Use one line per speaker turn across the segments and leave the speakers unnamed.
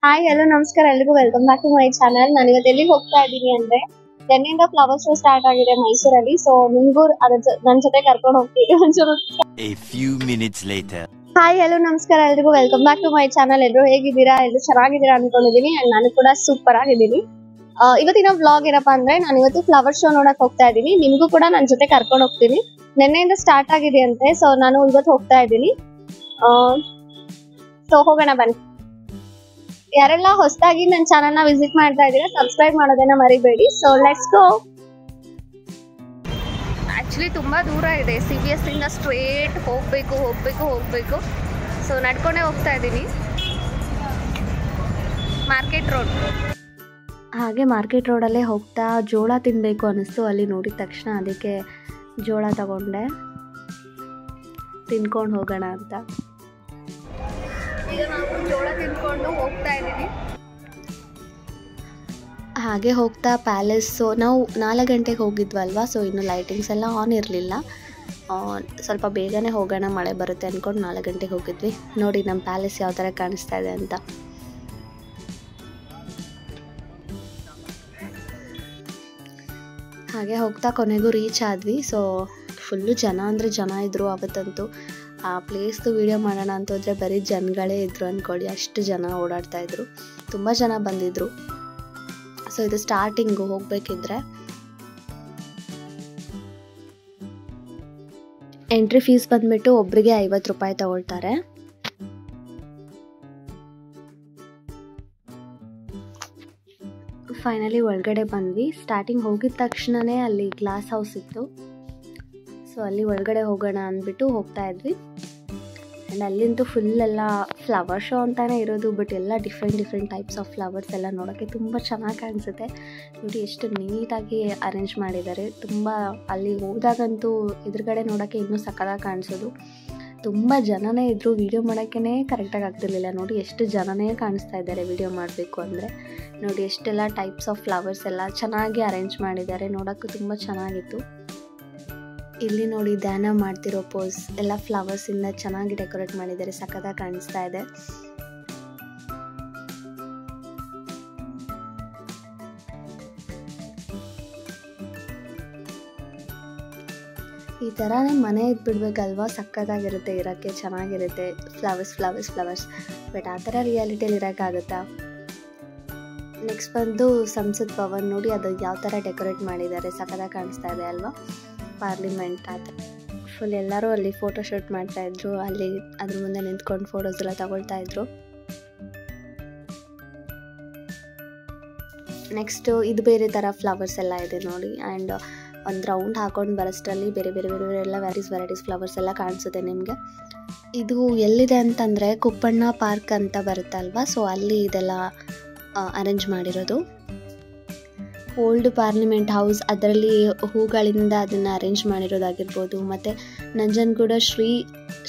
Hi hello ನಮಸ್ಕಾರ ಎಲ್ರಿಗೂ welcome back to my channel. ನಾನು ಇವತ್ತು ಎಲ್ಲಿಗೆ ಹೋಗ್ತಾ ಇದ್ದೀನಿ ಅಂದ್ರೆ ನಿನ್ನೆಯಿಂದ ಫ್ಲವರ್ ಶೋ ಸ್ಟಾರ್ಟ್ ಆಗಿದೆ ಮೈಸೂರಲ್ಲಿ. ಸೊ ನಿಮ್ಗೂ ನನ್ನ ಜೊತೆ ಕರ್ಕೊಂಡು ಹೋಗ್ತೀವಿ ಒಂಚೂರು.
A few minutes later.
Hi hello ನಮಸ್ಕಾರ ಎಲ್ರಿಗೂ welcome back to my channel. ಎಲ್ಲರೂ ಹೇಗಿದ್ದೀರಾ? ಎಲ್ಲರೂ ಚೆನ್ನಾಗಿದ್ದೀರಾ ಅನ್ಕೊಂಡಿದ್ದೀನಿ. ಅಂಡ್ ನಾನು ಕೂಡ ಸೂಪರ್ ಆಗಿದ್ದೀನಿ. ಇವತ್ತಿನ ವ್ಲಾಗ್ ಏನಪ್ಪಾ ಅಂದ್ರೆ ನಾನು ಇವತ್ತು ಫ್ಲವರ್ ಶೋ ನೋಡಕ್ ಹೋಗ್ತಾ ಇದ್ದೀನಿ. ನಿಮ್ಗೂ ಕೂಡ ನನ್ನ ಜೊತೆ ಕರ್ಕೊಂಡು ಹೋಗ್ತೀನಿ. ನಿನ್ನೆಯಿಂದ ಸ್ಟಾರ್ಟ್ ಆಗಿದೆ ಅಂತೆ. ಸೊ ನಾನು ಇವತ್ತು ಹೋಗ್ತಾ ಇದ್ದೀನಿ. ಸೊ ಹೋಗೋಣ ಬನ್ನಿ. ಯಾರೆಲ್ಲ ಹೊಸದಾಗಿ ನನ್ನ ಚಾನಲ್ ನ ವಿಸಿಟ್ ಮಾಡ್ತಾ ಇದ್ದೀರಾ ಸಬ್ಸ್ಕ್ರೈಬ್ ಮಾಡೋದನ್ನ ಮರಿಬೇಡಿ. So let's go. ಆಕ್ಚುಲಿ ತುಂಬಾ ದೂರ ಇದೆ. CBS ಇಂದ ಸ್ಟ್ರೇಟ್ ಹೋಗ್ಬೇಕು. ಸೊ ನಡ್ಕೊಂಡೇ ಹೋಗ್ತಾ ಇದ್ದೀನಿ. Market road. ಹಾಗೆ ಮಾರ್ಕೆಟ್ ರೋಡಲ್ಲೇ ಹೋಗ್ತಾ ಜೋಳ ತಿನ್ಬೇಕು ಅನಿಸ್ತು. ಅಲ್ಲಿ ನೋಡಿದ ತಕ್ಷಣ ಅದಕ್ಕೆ ಜೋಳ ತಗೊಂಡೆ, ತಿನ್ಕೊಂಡು ಹೋಗೋಣ ಅಂತ. ಈಗ ನಾವು ಜೋಳ ತಿನ್ಕೊಂಡು ಹೋಗ್ತಾ ಇದ್ದೀವಿ. ಹಾಗೆ ಹೋಗ್ತಾ ಪ್ಯಾಲೇಸ್. ಸೊ ನಾವು 4 ಗಂಟೆಗೆ ಹೋಗಿದ್ವಲ್ವಾ, ಸೊ ಇನ್ನು ಲೈಟಿಂಗ್ಸ್ ಎಲ್ಲ ಆನ್ ಇರಲಿಲ್ಲ. ಸ್ವಲ್ಪ ಬೇಗನೆ ಹೋಗೋಣ, ಮಳೆ ಬರುತ್ತೆ ಅಂದ್ಕೊಂಡು 4 ಗಂಟೆಗೆ ಹೋಗಿದ್ವಿ. ನೋಡಿ ನಮ್ಮ ಪ್ಯಾಲೇಸ್ ಯಾವ ಥರ ಕಾಣಿಸ್ತಾ ಇದೆ ಅಂತ. ಹಾಗೆ ಹೋಗ್ತಾ ಕೊನೆಗೂ ರೀಚ್ ಆದ್ವಿ. ಸೊ ಫುಲ್ಲು ಜನ ಅಂದರೆ ಜನ ಇದ್ದರು ಅವತ್ತಂತೂ. ಆ ಪ್ಲೇಸ್ದು ವಿಡಿಯೋ ಮಾಡೋಣ ಅಂತ ಹೋದರೆ ಬರೀ ಜನಗಳೇ ಇದ್ದರು ಅಂದ್ಕೊಳ್ಳಿ, ಅಷ್ಟು ಜನ ಓಡಾಡ್ತಾ ಇದ್ರು, ತುಂಬ ಜನ ಬಂದಿದ್ರು. ಸೊ ಇದು ಸ್ಟಾರ್ಟಿಂಗು ಹೋಗಬೇಕಿದ್ರೆ. ಎಂಟ್ರಿ ಫೀಸ್ ಬಂದ್ಬಿಟ್ಟು ಒಬ್ಬರಿಗೆ 50 ರೂಪಾಯಿ ತಗೊಳ್ತಾರೆ. ಫೈನಲಿ ಒಳಗಡೆ ಬಂದ್ವಿ. ಸ್ಟಾರ್ಟಿಂಗ್ ಹೋಗಿದ ತಕ್ಷಣವೇ ಅಲ್ಲಿ ಗ್ಲಾಸ್ ಹೌಸ್ ಇತ್ತು. ಸೊ ಅಲ್ಲಿ ಒಳಗಡೆ ಹೋಗೋಣ ಅಂದ್ಬಿಟ್ಟು ಹೋಗ್ತಾ ಇದ್ವಿ. ಆ್ಯಂಡ್ ಅಲ್ಲಿಂತೂ ಫುಲ್ ಎಲ್ಲ ಫ್ಲವರ್ ಶೋ ಅಂತಾನೆ ಇರೋದು, ಬಟ್ ಎಲ್ಲ ಡಿಫ್ರೆಂಟ್ ಟೈಪ್ಸ್ ಆಫ್ ಫ್ಲವರ್ಸ್ ಎಲ್ಲ ನೋಡೋಕ್ಕೆ ತುಂಬ ಚೆನ್ನಾಗಿ ಕಾಣಿಸುತ್ತೆ. ನೋಡಿ ಎಷ್ಟು ನೀಟಾಗಿ ಅರೇಂಜ್ ಮಾಡಿದ್ದಾರೆ. ತುಂಬ ಅಲ್ಲಿ ಹೋದಾಗಂತೂ ಎದುರುಗಡೆ ನೋಡೋಕ್ಕೆ ಇನ್ನೂ ಸಕ್ಕತ್ತಾಗಿ ಕಾಣಿಸೋದು. ತುಂಬ ಜನನೇ ಇದ್ದರು. ವೀಡಿಯೋ ಮಾಡೋಕ್ಕೇ ಕರೆಕ್ಟಾಗಿ ಆಗ್ತಿರ್ಲಿಲ್ಲ. ನೋಡಿ ಎಷ್ಟು ಜನನೇ ಕಾಣಿಸ್ತಾ ಇದ್ದಾರೆ ವೀಡಿಯೋ ಮಾಡಬೇಕು ಅಂದರೆ. ನೋಡಿ ಎಷ್ಟೆಲ್ಲ ಟೈಪ್ಸ್ ಆಫ್ ಫ್ಲವರ್ಸ್ ಎಲ್ಲ ಚೆನ್ನಾಗಿ ಅರೇಂಜ್ ಮಾಡಿದ್ದಾರೆ. ನೋಡೋಕ್ಕೂ ತುಂಬ ಚೆನ್ನಾಗಿತ್ತು. ಇಲ್ಲಿ ನೋಡಿ ಧ್ಯಾನ ಮಾಡ್ತಿರೋ ಪೋಸ್ ಎಲ್ಲ ಫ್ಲವರ್ಸಿಂದ ಚೆನ್ನಾಗಿ ಡೆಕೋರೇಟ್ ಮಾಡಿದ್ದಾರೆ, ಸಖತ್ತಾಗಿ ಕಾಣಿಸ್ತಾ ಇದೆ. ಈ ಥರನೇ ಮನೆ ಇದ್ಬಿಡ್ಬೇಕಲ್ವಾ, ಸಖತ್ತಾಗಿರುತ್ತೆ, ಇರೋಕ್ಕೆ ಚೆನ್ನಾಗಿರುತ್ತೆ. ಫ್ಲವರ್ಸ್ ಬಟ್ ಆ ಥರ ರಿಯಾಲಿಟಿಯಲ್ಲಿ ಇರೋಕ್ಕಾಗುತ್ತಾ? ನೆಕ್ಸ್ಟ್ ಬಂದು ಸಂಸತ್ ಭವನ್. ನೋಡಿ ಅದು ಯಾವ ಥರ ಡೆಕೋರೇಟ್ ಮಾಡಿದ್ದಾರೆ, ಸಖತ್ತಾಗಿ ಕಾಣಿಸ್ತಾ ಇದೆ ಅಲ್ವಾ? ಪಾರ್ಲಿಮೆಂಟ್ ಆ ಥರ ಫುಲ್ ಎಲ್ಲರೂ ಅಲ್ಲಿ ಫೋಟೋ ಶೂಟ್ ಮಾಡ್ತಾಯಿದ್ರು. ಅಲ್ಲಿ ಅದ್ರ ಮುಂದೆ ನಿಂತ್ಕೊಂಡು ಫೋಟೋಸ್ ಎಲ್ಲ ತಗೊಳ್ತಾ ಇದ್ರು. ನೆಕ್ಸ್ಟು ಇದು ಬೇರೆ ಥರ ಫ್ಲವರ್ಸ್ ಎಲ್ಲ ಇದೆ ನೋಡಿ. ಆ್ಯಂಡ್ ಒಂದು ರೌಂಡ್ ಹಾಕೊಂಡು ಬರೋಷ್ಟರಲ್ಲಿ ಬೇರೆ ಎಲ್ಲ ವೆರೈಟೀಸ್ ಫ್ಲವರ್ಸ್ ಎಲ್ಲ ಕಾಣಿಸುತ್ತೆ ನಿಮಗೆ. ಇದು ಎಲ್ಲಿದೆ ಅಂತಂದರೆ ಕುಪ್ಪಣ್ಣ ಪಾರ್ಕ್ ಅಂತ ಬರುತ್ತಲ್ವ, ಸೊ ಅಲ್ಲಿ ಇದೆಲ್ಲ ಅರೇಂಜ್ ಮಾಡಿರೋದು. ಓಲ್ಡ್ ಪಾರ್ಲಿಮೆಂಟ್ ಹೌಸ್, ಅದರಲ್ಲಿ ಹೂಗಳಿಂದ ಅದನ್ನು ಅರೇಂಜ್ ಮಾಡಿರೋದಾಗಿರ್ಬೋದು. ಮತ್ತು ನಂಜನಗೂಡ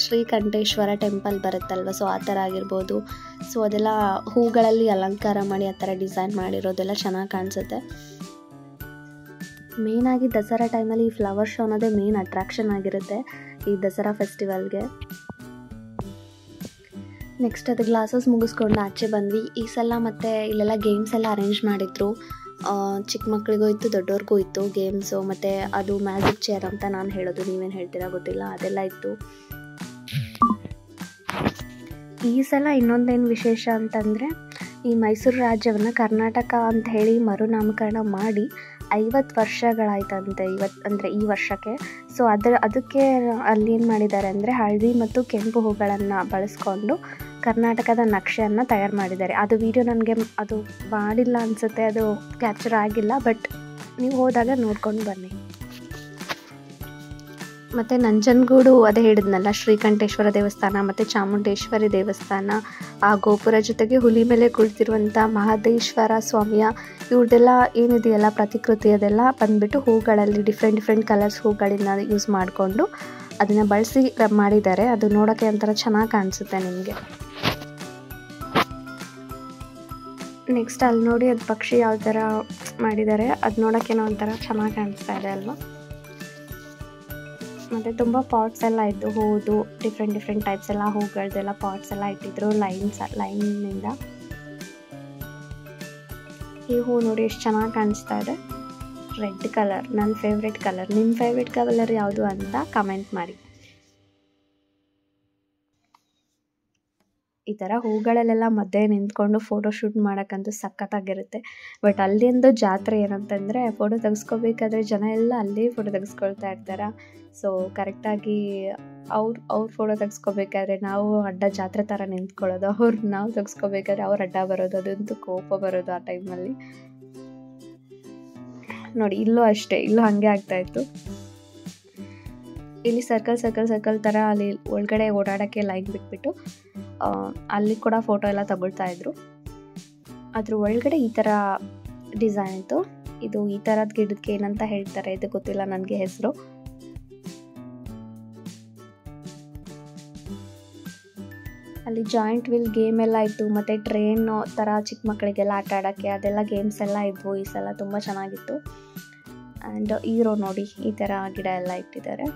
ಶ್ರೀಕಂಠೇಶ್ವರ ಟೆಂಪಲ್ ಬರುತ್ತಲ್ವ, ಸೊ ಆ ಥರ ಆಗಿರ್ಬೋದು. ಸೊ ಅದೆಲ್ಲ ಹೂಗಳಲ್ಲಿ ಅಲಂಕಾರ ಮಾಡಿ ಆ ಥರ ಡಿಸೈನ್ ಮಾಡಿರೋದೆಲ್ಲ ಚೆನ್ನಾಗಿ ಕಾಣಿಸುತ್ತೆ. ಮೇಯ್ನಾಗಿ ದಸರಾ ಟೈಮಲ್ಲಿ ಈ ಫ್ಲವರ್ ಶೋ ಅನ್ನೋದೇ ಮೇನ್ ಅಟ್ರಾಕ್ಷನ್ ಆಗಿರುತ್ತೆ ಈ ದಸರಾ ಫೆಸ್ಟಿವಲ್ಗೆ. ನೆಕ್ಸ್ಟ್ ಅದು ಗ್ಲಾಸಸ್ ಮುಗಿಸ್ಕೊಂಡು ಆಚೆ ಬಂದ್ವಿ. ಈ ಸಲ ಮತ್ತು ಇಲ್ಲೆಲ್ಲ ಗೇಮ್ಸ್ ಎಲ್ಲ ಅರೇಂಜ್ ಮಾಡಿದ್ರು. ಚಿಕ್ಕ ಮಕ್ಕಳಿಗೂ ಇತ್ತು, ದೊಡ್ಡವ್ರಿಗೂ ಇತ್ತು ಗೇಮ್ಸು. ಮತ್ತು ಅದು ಮ್ಯಾಜಿಕ್ ಚೇರ್ ಅಂತ ನಾನು ಹೇಳೋದು, ನೀವೇನು ಹೇಳ್ತೀರಾ ಗೊತ್ತಿಲ್ಲ, ಅದೆಲ್ಲ ಇತ್ತು. ಈ ಸಲ ಇನ್ನೊಂದೇನು ವಿಶೇಷ ಅಂತಂದರೆ ಈ ಮೈಸೂರು ರಾಜ್ಯವನ್ನು ಕರ್ನಾಟಕ ಅಂತ ಹೇಳಿ ಮರುನಾಮಕರಣ ಮಾಡಿ 50 ವರ್ಷಗಳಾಯ್ತಂತೆ ಈ ವರ್ಷಕ್ಕೆ. ಸೊ ಅದಕ್ಕೆ ಅಲ್ಲಿ ಏನು ಮಾಡಿದ್ದಾರೆ ಅಂದರೆ ಹಳದಿ ಮತ್ತು ಕೆಂಪು ಹೂಗಳನ್ನು ಬಳಸ್ಕೊಂಡು ಕರ್ನಾಟಕದ ನಕ್ಷೆಯನ್ನು ತಯಾರು ಮಾಡಿದ್ದಾರೆ. ಅದು ವಿಡಿಯೋ ನನಗೆ ಅದು ಮಾಡಿಲ್ಲ ಅನಿಸುತ್ತೆ, ಅದು ಕ್ಯಾಪ್ಚರ್ ಆಗಿಲ್ಲ, ಬಟ್ ನೀವು ಹೋದಾಗ ನೋಡ್ಕೊಂಡು ಬನ್ನಿ. ಮತ್ತು ನಂಜನಗೂಡು ಅದೇ ಹೇಳಿದ್ನಲ್ಲ, ಶ್ರೀಕಂಠೇಶ್ವರ ದೇವಸ್ಥಾನ ಮತ್ತು ಚಾಮುಂಡೇಶ್ವರಿ ದೇವಸ್ಥಾನ, ಆ ಗೋಪುರ ಜೊತೆಗೆ ಹುಲಿ ಮೇಲೆ ಕುಳಿತಿರುವಂಥ ಮಹದೇಶ್ವರ ಸ್ವಾಮಿಯ ಇವ್ರದ್ದೆಲ್ಲ ಏನಿದೆಯಲ್ಲ ಪ್ರತಿಕೃತಿ, ಅದೆಲ್ಲ ಬಂದುಬಿಟ್ಟು ಹೂಗಳಲ್ಲಿ ಡಿಫ್ರೆಂಟ್ ಕಲರ್ಸ್ ಹೂಗಳಿಂದ ಯೂಸ್ ಮಾಡಿಕೊಂಡು ಅದನ್ನು ಬಳಸಿ ಮಾಡಿದ್ದಾರೆ. ಅದು ನೋಡೋಕ್ಕೆ ಒಂಥರ ಚೆನ್ನಾಗಿ ಕಾಣಿಸುತ್ತೆ ನಿಮಗೆ. ನೆಕ್ಸ್ಟ್ ಅಲ್ಲಿ ನೋಡಿ ಅದು ಪಕ್ಷಿ ಯಾವ ಥರ ಮಾಡಿದ್ದಾರೆ, ಅದು ನೋಡೋಕ್ಕೇನೋ ಒಂಥರ ಚೆನ್ನಾಗಿ ಕಾಣಿಸ್ತಾ ಇದೆ ಅಲ್ವಾ? ಮತ್ತು ತುಂಬ ಪಾಟ್ಸ್ ಎಲ್ಲ ಇತ್ತು, ಹೂದು ಡಿಫ್ರೆಂಟ್ ಟೈಪ್ಸ್ ಎಲ್ಲ ಹೂಗಳದೆಲ್ಲ ಪಾಟ್ಸ್ ಎಲ್ಲ ಇಟ್ಟಿದ್ರು ಲೈನಿಂದ. ಈ ಹೂ ನೋಡಿ ಎಷ್ಟು ಚೆನ್ನಾಗಿ ಕಾಣಿಸ್ತಾ ಇದೆ. ರೆಡ್ ಕಲರ್ ನನ್ನ ಫೇವ್ರೆಟ್ ಕಲರ್. ನಿಮ್ಮ ಫೇವ್ರೆಟ್ ಕಲರ್ ಯಾವುದು ಅಂತ ಕಮೆಂಟ್ ಮಾಡಿ. ಈ ಥರ ಹೂಗಳಲ್ಲೆಲ್ಲ ಮಧ್ಯೆ ನಿಂತ್ಕೊಂಡು ಫೋಟೋ ಶೂಟ್ ಮಾಡೋಕ್ಕಂತೂ ಸಖತ್ತಾಗಿರುತ್ತೆ. ಬಟ್ ಅಲ್ಲಿಂದು ಜಾತ್ರೆ ಏನಂತಂದರೆ ಫೋಟೋ ತೆಗೆಸ್ಕೋಬೇಕಾದ್ರೆ ಜನ ಎಲ್ಲ ಅಲ್ಲೇ ಫೋಟೋ ತೆಗೆಸ್ಕೊಳ್ತಾ ಇರ್ತಾರೆ. ಸೊ ಕರೆಕ್ಟಾಗಿ ಅವ್ರು ಫೋಟೋ ತೆಗೆಸ್ಕೋಬೇಕಾದ್ರೆ ನಾವು ಅಡ್ಡ ಜಾತ್ರೆ ಥರ ನಿಂತ್ಕೊಳ್ಳೋದು, ನಾವು ತೆಗೆಸ್ಕೋಬೇಕಾದ್ರೆ ಅವ್ರು ಅಡ್ಡ ಬರೋದು, ಅದಂತೂ ಕೋಪ ಬರೋದು ಆ ಟೈಮಲ್ಲಿ. ನೋಡಿ ಇಲ್ಲೂ ಅಷ್ಟೇ, ಇಲ್ಲೂ ಹಾಗೆ ಆಗ್ತಾಯಿತ್ತು. ಇಲ್ಲಿ ಸರ್ಕಲ್ ಥರ ಅಲ್ಲಿ ಒಳಗಡೆ ಓಡಾಡೋಕ್ಕೆ ಲೈನ್ ಬಿಟ್ಬಿಟ್ಟು ಅಲ್ಲಿ ಕೂಡ ಫೋಟೋ ಎಲ್ಲ ತಗೊಳ್ತಾ ಇದ್ರು. ಅದ್ರ ಒಳಗಡೆ ಈ ಥರ ಡಿಸೈನ್ ಇತ್ತು. ಇದು ಈ ಥರದ ಗಿಡಕ್ಕೆ ಏನಂತ ಹೇಳ್ತಾರೆ ಇದು ಗೊತ್ತಿಲ್ಲ ನನಗೆ ಹೆಸರು. ಅಲ್ಲಿ ಜಾಯಿಂಟ್ ವೀಲ್ ಗೇಮ್ ಎಲ್ಲ ಇತ್ತು, ಮತ್ತು ಟ್ರೈನ್ ಥರ ಚಿಕ್ಕ ಮಕ್ಕಳಿಗೆಲ್ಲ ಆಟ ಆಡೋಕ್ಕೆ ಅದೆಲ್ಲ ಗೇಮ್ಸ್ ಎಲ್ಲ ಇದ್ವು. ಈ ಸಲ ತುಂಬ ಚೆನ್ನಾಗಿತ್ತು. ಆ್ಯಂಡ್ ಹೀರೋ ನೋಡಿ ಈ ಥರ ಗಿಡ ಎಲ್ಲ ಇಟ್ಟಿದ್ದಾರೆ.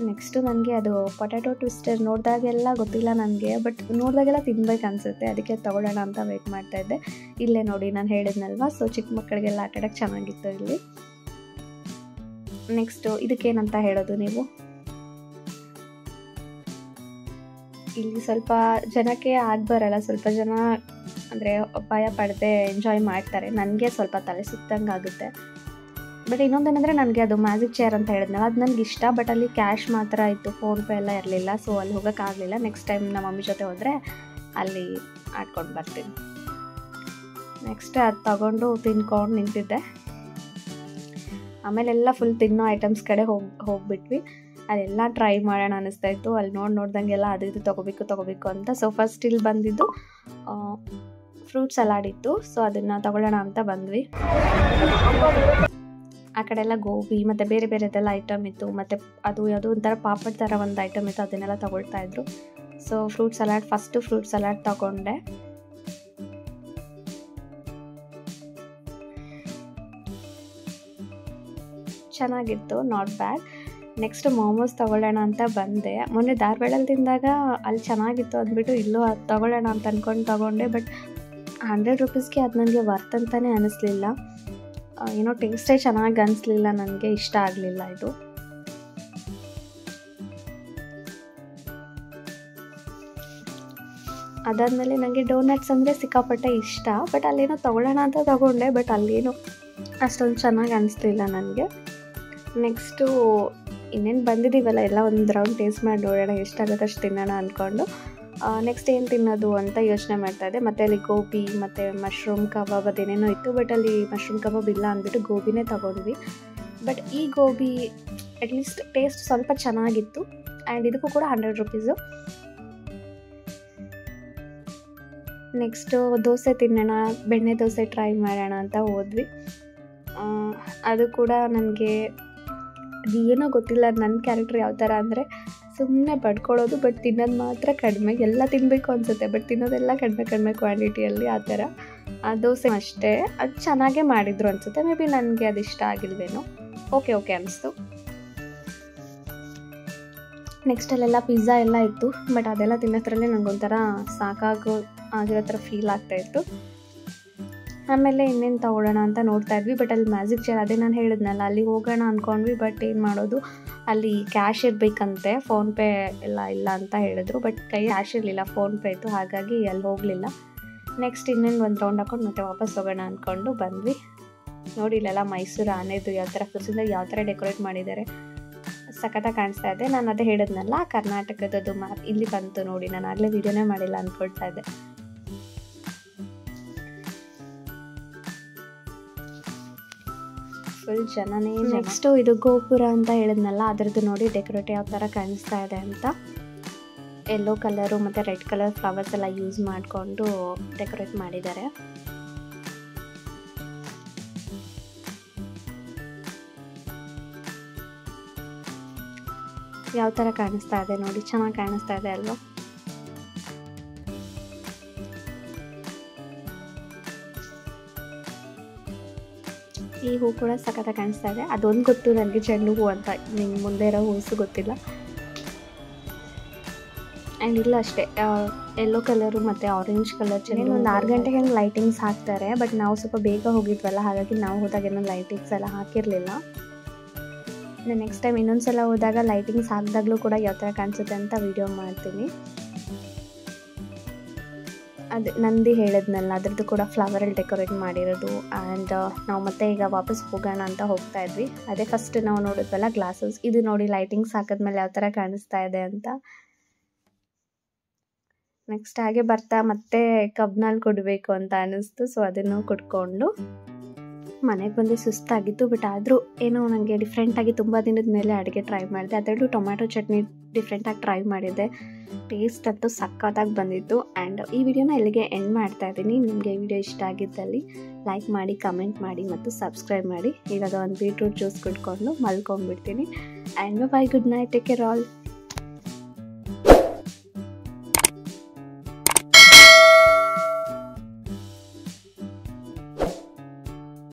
ನೆಕ್ಸ್ಟು ನನಗೆ ಅದು ಪೊಟ್ಯಾಟೊ ಟ್ವಿಸ್ಟರ್ ನೋಡಿದಾಗೆಲ್ಲ ಗೊತ್ತಿಲ್ಲ ನನಗೆ, ಬಟ್ ನೋಡಿದಾಗೆಲ್ಲ ತಿನ್ಬೇಕು ಅನಿಸುತ್ತೆ, ಅದಕ್ಕೆ ತೊಗೊಳ್ಳೋಣ ಅಂತ ವೆಯ್ಟ್ ಮಾಡ್ತಾಯಿದ್ದೆ. ಇಲ್ಲೇ ನೋಡಿ ನಾನು ಹೇಳಿದ್ನಲ್ವ, ಸೊ ಚಿಕ್ಕ ಮಕ್ಕಳಿಗೆಲ್ಲ ಆಟ ಆಡೋಕ್ಕೆ ಚೆನ್ನಾಗಿತ್ತು ಇಲ್ಲಿ. ನೆಕ್ಸ್ಟು ಇದಕ್ಕೇನಂತ ಹೇಳೋದು ನೀವು? ಇಲ್ಲಿ ಸ್ವಲ್ಪ ಜನಕ್ಕೆ ಬರಲ್ಲ, ಸ್ವಲ್ಪ ಜನ ಅಂದರೆ ಭಯ ಪಡದೆ ಎಂಜಾಯ್ ಮಾಡ್ತಾರೆ. ನನಗೆ ಸ್ವಲ್ಪ ತಲೆ ಸುತ್ತಂಗೆ ಆಗುತ್ತೆ. ಬಟ್ ಇನ್ನೊಂದೇನೆಂದರೆ ನನಗೆ ಅದು ಮ್ಯಾಜಿಕ್ ಚೇರ್ ಅಂತ ಹೇಳಿದ್ನಲ್ಲ, ಅದು ನನಗೆ ಇಷ್ಟ. ಬಟ್ ಅಲ್ಲಿ ಕ್ಯಾಶ್ ಮಾತ್ರ ಇತ್ತು, ಫೋನ್ಪೇ ಎಲ್ಲ ಇರಲಿಲ್ಲ. ಸೊ ಅಲ್ಲಿ ಹೋಗೋಕ್ಕಾಗಲಿಲ್ಲ. ನೆಕ್ಸ್ಟ್ ಟೈಮ್ ನಮ್ಮ ಮಮ್ಮಿ ಜೊತೆ ಹೋದರೆ ಅಲ್ಲಿ ಆಡ್ಕೊಂಡು ಬರ್ತೀನಿ. ನೆಕ್ಸ್ಟ್ ಅದು ತಗೊಂಡು ತಿನ್ಕೊಂಡು ನಿಂತಿದ್ದೆ. ಆಮೇಲೆಲ್ಲ ಫುಲ್ ತಿನ್ನೋ ಐಟಮ್ಸ್ ಕಡೆ ಹೋಗ್ಬಿಟ್ವಿ. ಅದೆಲ್ಲ ಟ್ರೈ ಮಾಡೋಣ ಅನ್ನಿಸ್ತಾ ಇತ್ತು. ಅಲ್ಲಿ ನೋಡ್ದಂಗೆಲ್ಲ ಅದು ಇದು ತೊಗೋಬೇಕು ಅಂತ. ಸೊ ಫಸ್ಟ್ ಇಲ್ಲಿ ಬಂದಿದ್ದು ಫ್ರೂಟ್ ಸಲಾಡ್ ಇತ್ತು. ಸೊ ಅದನ್ನು ತಗೊಳ್ಳೋಣ ಅಂತ ಬಂದ್ವಿ. ಆ ಕಡೆ ಎಲ್ಲ ಗೋಬಿ ಮತ್ತು ಬೇರೆ ಬೇರೆದೆಲ್ಲ ಐಟಮ್ ಇತ್ತು. ಮತ್ತು ಅದು ಯಾವುದೋ ಒಂಥರ ಪಾಪಡ್ ಥರ ಒಂದು ಐಟಮ್ ಇತ್ತು, ಅದನ್ನೆಲ್ಲ ತೊಗೊಳ್ತಾ ಇದ್ರು. ಸೊ ಫಸ್ಟು ಫ್ರೂಟ್ ಸಲಾಡ್ ತೊಗೊಂಡೆ. ಚೆನ್ನಾಗಿತ್ತು, ನಾಟ್ ಬ್ಯಾಡ್. ನೆಕ್ಸ್ಟ್ ಮೋಮೋಸ್ ತೊಗೊಳ್ಳೋಣ ಅಂತ ಬಂದೆ. ಮೊನ್ನೆ ಧಾರವಾಡಲ್ಲಿ ತಿಂದಾಗ ಅಲ್ಲಿ ಚೆನ್ನಾಗಿತ್ತು ಅಂದ್ಬಿಟ್ಟು ಇಲ್ಲೂ ಅದು ತೊಗೊಳ್ಳೋಣ ಅಂತ ಅಂದ್ಕೊಂಡು ತೊಗೊಂಡೆ. ಬಟ್ 100 ರೂಪೀಸ್ಗೆ ಅದು ನನಗೆ ವರ್ತ್ ಅಂತಲೇ ಅನ್ನಿಸ್ಲಿಲ್ಲ. ಏನೋ ಟೇಸ್ಟೇ ಚೆನ್ನಾಗಿ ಅನಿಸ್ಲಿಲ್ಲ, ನನಗೆ ಇಷ್ಟ ಆಗಲಿಲ್ಲ ಇದು. ಅದಾದಮೇಲೆ ನನಗೆ ಡೋನಟ್ಸ್ ಅಂದರೆ ಸಿಕ್ಕಾಪಟ್ಟೆ ಇಷ್ಟ. ಬಟ್ ಅಲ್ಲೇನೋ ತೊಗೊಳ್ಳೋಣ ಅಂತ ತೊಗೊಂಡೆ, ಬಟ್ ಅಲ್ಲೇನೋ ಅಷ್ಟೊಂದು ಚೆನ್ನಾಗಿ ಅನಿಸ್ಲಿಲ್ಲ ನನಗೆ. ನೆಕ್ಸ್ಟು ಇನ್ನೇನು ಬಂದಿದ್ದೀವಲ್ಲ, ಎಲ್ಲ ಒಂದು ರೌಂಡ್ ಟೇಸ್ಟ್ ಮಾಡಿ ನೋಡೋಣ, ಎಷ್ಟಾಗುತ್ತೆ ಅಷ್ಟು ತಿನ್ನೋಣ ಅಂದ್ಕೊಂಡು ನೆಕ್ಸ್ಟ್ ಏನು ತಿನ್ನೋದು ಅಂತ ಯೋಚನೆ ಮಾಡ್ತಾಯಿದ್ದೆ. ಮತ್ತು ಅಲ್ಲಿ ಗೋಬಿ ಮತ್ತು ಮಶ್ರೂಮ್ ಕಬಾಬ್ ಅದೇನೇನೋ ಇತ್ತು. ಬಟ್ ಅಲ್ಲಿ ಮಶ್ರೂಮ್ ಕಬಾಬ್ ಇಲ್ಲ ಅಂದ್ಬಿಟ್ಟು ಗೋಬಿನೇ ತೊಗೊಂಡ್ವಿ. ಬಟ್ ಈ ಗೋಬಿ ಅಟ್ಲೀಸ್ಟ್ ಟೇಸ್ಟ್ ಸ್ವಲ್ಪ ಚೆನ್ನಾಗಿತ್ತು. ಆ್ಯಂಡ್ ಇದಕ್ಕೂ ಕೂಡ 100 ರೂಪೀಸು. ನೆಕ್ಸ್ಟು ದೋಸೆ ತಿನ್ನೋಣ, ಬೆಣ್ಣೆ ದೋಸೆ ಟ್ರೈ ಮಾಡೋಣ ಅಂತ ಹೋದ್ವಿ. ಅದು ಕೂಡ ನನಗೆ ಏನೋ ಗೊತ್ತಿಲ್ಲ, ನನ್ನ ಕ್ಯಾರೆಕ್ಟರ್ ಯಾವ ಥರ ಅಂದರೆ ಸುಮ್ಮನೆ ಪಡ್ಕೊಳ್ಳೋದು, ಬಟ್ ತಿನ್ನೋದು ಮಾತ್ರ ಕಡಿಮೆ. ಎಲ್ಲ ತಿನ್ನಬೇಕು ಅನಿಸುತ್ತೆ, ಬಟ್ ತಿನ್ನೋದೆಲ್ಲ ಕಡಿಮೆ ಕ್ವಾಂಟಿಟಿಯಲ್ಲಿ. ಆ ಥರ ಆ ದೋಸೆ ಅಷ್ಟೇ, ಅದು ಚೆನ್ನಾಗೇ ಮಾಡಿದ್ರು ಅನಿಸುತ್ತೆ. ಮೇ ಬಿ ನನಗೆ ಅದು ಇಷ್ಟ ಆಗಿಲ್ವೇನೋ, ಓಕೆ ಅನಿಸ್ತು. ನೆಕ್ಸ್ಟ್ ಅಲ್ಲೆಲ್ಲ ಪಿಜ್ಜಾ ಎಲ್ಲ ಇತ್ತು. ಬಟ್ ಅದೆಲ್ಲ ತಿನ್ನೋದ್ರಲ್ಲೇ ನನಗೊಂಥರ ಆಗಿರೋ ಥರ ಫೀಲ್ ಆಗ್ತಾಯಿತ್ತು. ಆಮೇಲೆ ಇನ್ನೇನು ತೊಗೊಳ್ಳೋಣ ಅಂತ ನೋಡ್ತಾ ಇದ್ವಿ. ಬಟ್ ಅಲ್ಲಿ ಮ್ಯಾಜಿಕ್ ಚೇರ್, ಅದೇ ನಾನು ಹೇಳಿದ್ನಲ್ಲ, ಅಲ್ಲಿ ಹೋಗೋಣ ಅಂದ್ಕೊಂಡ್ವಿ. ಬಟ್ ಏನು ಮಾಡೋದು, ಅಲ್ಲಿ ಕ್ಯಾಶ್ ಇರಬೇಕಂತೆ, ಫೋನ್ಪೇ ಇಲ್ಲ ಅಂತ ಹೇಳಿದ್ರು. ಬಟ್ ಕ್ಯಾಶ್ ಇರಲಿಲ್ಲ, ಫೋನ್ಪೇ ಇತ್ತು. ಹಾಗಾಗಿ ಅಲ್ಲಿ ಹೋಗಲಿಲ್ಲ. ನೆಕ್ಸ್ಟ್ ಇನ್ನೇನು ಒಂದು ರೌಂಡ್ ಹಾಕೊಂಡು ಮತ್ತೆ ವಾಪಸ್ ಹೋಗೋಣ ಅಂದ್ಕೊಂಡು ಬಂದ್ವಿ. ನೋಡಿ ಇಲ್ಲೆಲ್ಲ ಮೈಸೂರು ಆನೆದು ಯಾವ ಥರ ಕುಸಿದಾಗ ಯಾವ ಥರ ಡೆಕೋರೇಟ್ ಮಾಡಿದ್ದಾರೆ, ಸಖತ್ತಾಗಿ ಕಾಣಿಸ್ತಾ ಇದೆ. ನಾನು ಅದೇ ಹೇಳಿದ್ನಲ್ಲ, ಕರ್ನಾಟಕದದು ಮ್ಯಾಪ್ ಇಲ್ಲಿ ಬಂತು ನೋಡಿ. ನಾನು ಆಗಲೇ ವೀಡಿಯೋನೇ ಮಾಡಿಲ್ಲ ಅಂದ್ಕೊಳ್ತಾ ಇದ್ದೆ. ಫುಲ್ ಜನನೇ. ನೆಕ್ಸ್ಟು ಇದು ಗೋಪುರ ಅಂತ ಹೇಳಿದ್ನಲ್ಲ, ಅದರದ್ದು ನೋಡಿ ಡೆಕೋರೇಟ್ ಯಾವ ಥರ ಕಾಣಿಸ್ತಾ ಇದೆ ಅಂತ. ಯೆಲ್ಲೋ ಕಲರು ಮತ್ತು ರೆಡ್ ಕಲರ್ ಫ್ಲವರ್ಸ್ ಎಲ್ಲ ಯೂಸ್ ಮಾಡಿಕೊಂಡು ಡೆಕೋರೇಟ್ ಮಾಡಿದ್ದಾರೆ. ಯಾವ ಥರ ಕಾಣಿಸ್ತಾ ಇದೆ ನೋಡಿ, ಚೆನ್ನಾಗಿ ಕಾಣಿಸ್ತಾ ಇದೆ ಅಲ್ವಾ? ಈ ಹೂ ಕೂಡ ಸಖತ್ತಾಗಿ ಕಾಣಿಸ್ತಾ ಇದೆ. ಅದೊಂದು ಗೊತ್ತು ನನಗೆ, ಚೆಂಡು ಹೂ ಅಂತ. ನಿಮ್ಗೆ ಮುಂದೆ ಇರೋ ಹೂಸು ಗೊತ್ತಿಲ್ಲ. ಆ್ಯಂಡ್ ಇಲ್ಲ ಅಷ್ಟೇ ಯೆಲ್ಲೋ ಕಲರು ಮತ್ತು ಆರೆಂಜ್ ಕಲರ್ ಚೆಂಡು ಒಂದು 6 ಗಂಟೆಗೆ ಹಂಗೆ ಲೈಟಿಂಗ್ಸ್ ಹಾಕ್ತಾರೆ. ಬಟ್ ನಾವು ಸ್ವಲ್ಪ ಬೇಗ ಹೋಗಿದ್ವಲ್ಲ, ಹಾಗಾಗಿ ನಾವು ಹೋದಾಗ ಏನೋ ಲೈಟಿಂಗ್ಸ್ ಎಲ್ಲ ಹಾಕಿರಲಿಲ್ಲ. ನೆಕ್ಸ್ಟ್ ಟೈಮ್ ಇನ್ನೊಂದು ಸಲ ಹೋದಾಗ ಲೈಟಿಂಗ್ಸ್ ಹಾಕಿದಾಗಲೂ ಕೂಡ ಯಾವ ಥರ ಕಾಣಿಸುತ್ತೆ ಅಂತ ವಿಡಿಯೋ ಮಾಡ್ತೀನಿ. ಅದು ನಂದಿ ಹೇಳಿದ್ನಲ್ಲ, ಅದ್ರದ್ದು ಕೂಡ ಫ್ಲವರಲ್ಲಿ ಡೆಕೋರೇಟ್ ಮಾಡಿರೋದು. ಆ್ಯಂಡ್ ನಾವು ಮತ್ತೆ ಈಗ ವಾಪಸ್ ಹೋಗೋಣ ಅಂತ ಹೋಗ್ತಾ ಇದ್ವಿ. ಅದೇ ಫಸ್ಟ್ ನಾವು ನೋಡಿದ್ವಲ್ಲ ಗ್ಲಾಸಸ್, ಇದು ನೋಡಿ ಲೈಟಿಂಗ್ಸ್ ಹಾಕಿದ್ಮೇಲೆ ಯಾವ ಥರ ಕಾಣಿಸ್ತಾ ಇದೆ ಅಂತ. ನೆಕ್ಸ್ಟ್ ಹಾಗೆ ಬರ್ತಾ ಮತ್ತೆ ಕಬ್ನಲ್ಲಿ ಕೊಡಬೇಕು ಅಂತ ಅನ್ನಿಸ್ತು. ಸೊ ಅದನ್ನು ಕುಡ್ಕೊಂಡು ಮನೆಗೆ ಬಂದು ಸುಸ್ತಾಗಿತ್ತು. ಬಟ್ ಆದರೂ ಏನೋ ನನಗೆ ಡಿಫ್ರೆಂಟಾಗಿ ತುಂಬ ದಿನದ ಮೇಲೆ ಅಡುಗೆ ಟ್ರೈ ಮಾಡಿದೆ. ಅದರಲ್ಲೂ ಟೊಮ್ಯಾಟೊ ಚಟ್ನಿ ಡಿಫ್ರೆಂಟಾಗಿ ಟ್ರೈ ಮಾಡಿದ್ದೆ. ಟೇಸ್ಟ್ ಅಂತೂ ಸಖತ್ತಾಗಿ ಬಂದಿತ್ತು. ಆ್ಯಂಡ್ ಈ ವಿಡಿಯೋನ ಇಲ್ಲಿಗೆ ಎಂಡ್ ಮಾಡ್ತಾ ಇದ್ದೀನಿ. ನಿಮಗೆ ಈ ವಿಡಿಯೋ ಇಷ್ಟ ಆಗಿದ್ದಲ್ಲಿ ಲೈಕ್ ಮಾಡಿ, ಕಮೆಂಟ್ ಮಾಡಿ ಮತ್ತು ಸಬ್ಸ್ಕ್ರೈಬ್ ಮಾಡಿ. ಇವಾಗ ಒಂದು ಬೀಟ್ರೂಟ್ ಜ್ಯೂಸ್ ಕುಡ್ಕೊಂಡು ಮಲ್ಕೊಂಡ್ಬಿಡ್ತೀನಿ. And bye, good night, take care all.